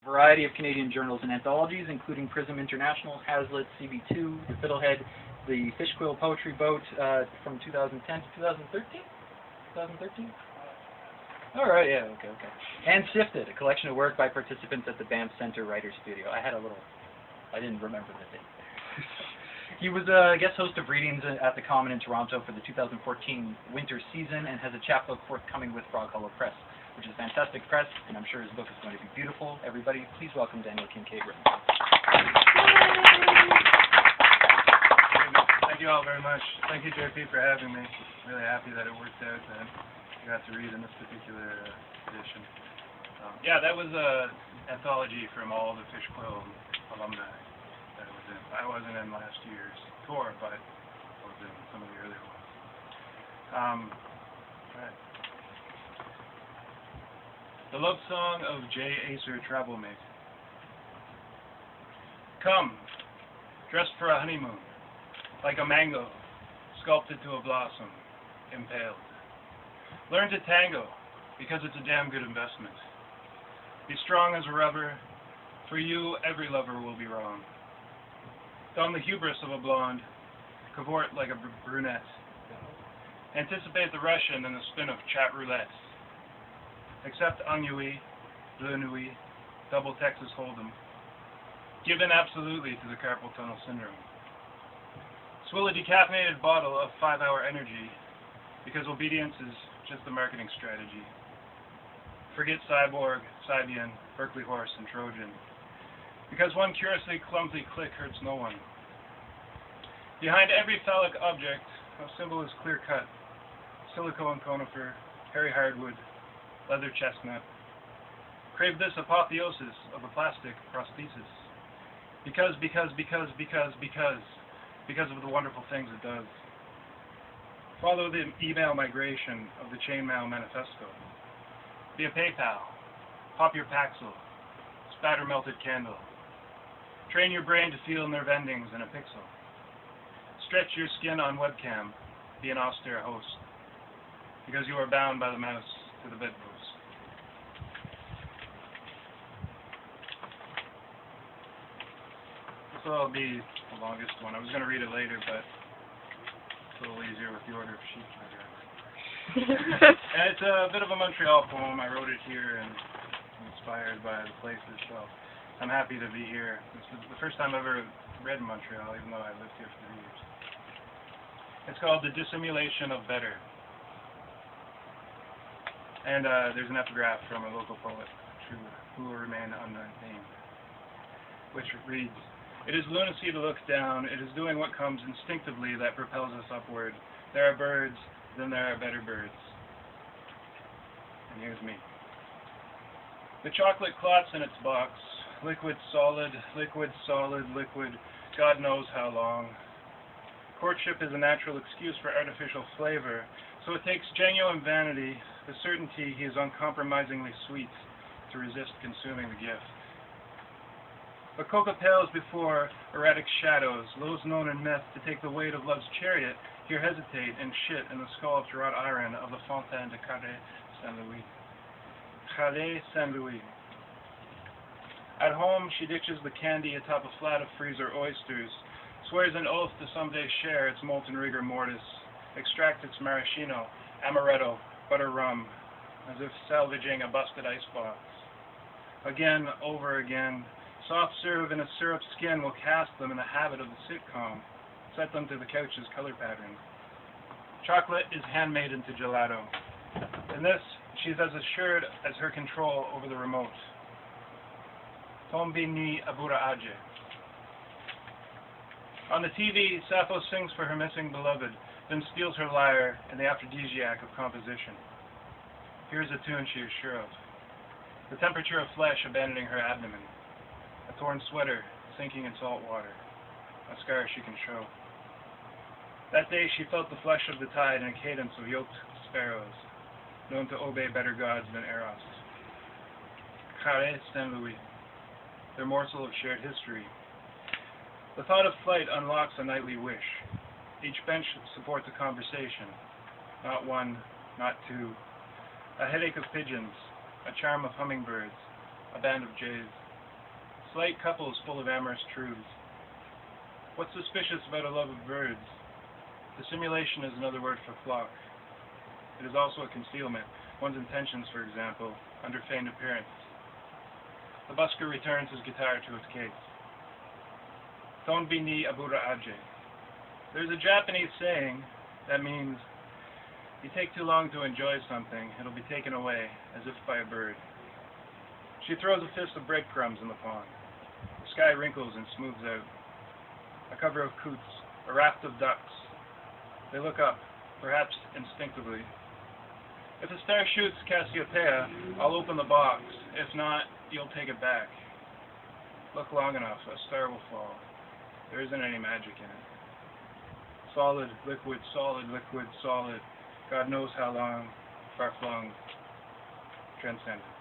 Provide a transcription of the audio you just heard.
variety of Canadian journals and anthologies, including Prism International, Hazlitt, CB2, The Fiddlehead, The Fishquill Poetry Boat from 2010 to 2013? 2013? All right, yeah, okay. And Sifted, a collection of work by participants at the Banff Center Writers Studio. I didn't remember the date. He was a guest host of readings at the Common in Toronto for the 2014 winter season and has a chapbook forthcoming with Frog Hollow Press, which is fantastic press, and I'm sure his book is going to be beautiful. Everybody, please welcome Daniel Renton. Thank you all very much. Thank you, JP, for having me. Really happy that it worked out and I got to read in this particular edition. Yeah, that was an anthology from all the Fishquill alumni that I was in. I wasn't in last year's tour, but I was in some of the earlier ones. Right. The Love Song of J. Acer Travelmate. Come, dressed for a honeymoon, like a mango, sculpted to a blossom, impaled. Learn to tango, because it's a damn good investment. Be strong as a rubber, for you every lover will be wrong. Don the hubris of a blonde, cavort like a brunette. Anticipate the Russian and the spin of chat roulette. Accept ennui, bleu nuit, double Texas Hold'em. Give in absolutely to the carpal tunnel syndrome. Swill a decaffeinated bottle of 5-hour energy, because obedience is just a marketing strategy. Forget Cyborg, Sibian, Berkeley Horse, and Trojan, because one curiously clumsy click hurts no one. Behind every phallic object, a symbol is clear-cut. Silicone conifer, hairy hardwood, leather chestnut. Crave this apotheosis of a plastic prosthesis. Because of the wonderful things it does. Follow the email migration of the chainmail manifesto. Be a PayPal. Pop your Paxil. Spatter melted candle. Train your brain to feel nerve endings in a pixel. Stretch your skin on webcam. Be an austere host. Because you are bound by the mouse to the bedpost. This will be the longest one. I was going to read it later, but it's a little easier with the order of sheets. And it's a bit of a Montreal poem. I wrote it here and inspired by the places, so I'm happy to be here. This is the first time I've ever read in Montreal, even though I lived here for 3 years. It's called The Dissimulation of Better. And there's an epigraph from a local poet who will remain unnamed, which reads, "It is lunacy to look down. It is doing what comes instinctively that propels us upward. There are birds, then there are better birds." And here's me. The chocolate clots in its box. Liquid, solid, liquid, solid, liquid. God knows how long. Courtship is a natural excuse for artificial flavor, so it takes genuine vanity, the certainty he is uncompromisingly sweet, to resist consuming the gift. But coca pales before erratic shadows, those known in myth to take the weight of love's chariot, here hesitate and shit in the sculpted wrought iron of the Fontaine de Calais Saint-Louis. Calais Saint-Louis. At home, she ditches the candy atop a flat of freezer oysters, swears an oath to someday share its molten rigor mortis, extract its maraschino, amaretto, butter rum, as if salvaging a busted icebox. Again, over again, soft serve in a syrup skin will cast them in the habit of the sitcom, set them to the couch's color pattern. Chocolate is handmade into gelato. In this, she's as assured as her control over the remote. Tombi ni abura age. On the TV, Sappho sings for her missing beloved, then steals her lyre in the aphrodisiac of composition. Here's a tune she is sure of. The temperature of flesh abandoning her abdomen. A torn sweater sinking in salt water. A scar she can show. That day she felt the flesh of the tide in a cadence of yoked sparrows, known to obey better gods than Eros. Calais Saint-Louis, their morsel of shared history. The thought of flight unlocks a nightly wish. Each bench supports a conversation. Not one, not two. A headache of pigeons, a charm of hummingbirds, a band of jays. Polite couples full of amorous truths. What's suspicious about a love of birds? Dissimulation is another word for flock. It is also a concealment, one's intentions, for example, under feigned appearance. The busker returns his guitar to its case. Tonbi ni abura aje. There's a Japanese saying that means, you take too long to enjoy something, it'll be taken away, as if by a bird. She throws a fist of breadcrumbs in the pond. The sky wrinkles and smooths out. A cover of coots, a raft of ducks. They look up, perhaps instinctively. If a star shoots Cassiopeia, I'll open the box. If not, you'll take it back. Look long enough, a star will fall. There isn't any magic in it. Solid, liquid, solid, liquid, solid. God knows how long, far-flung, transcendent.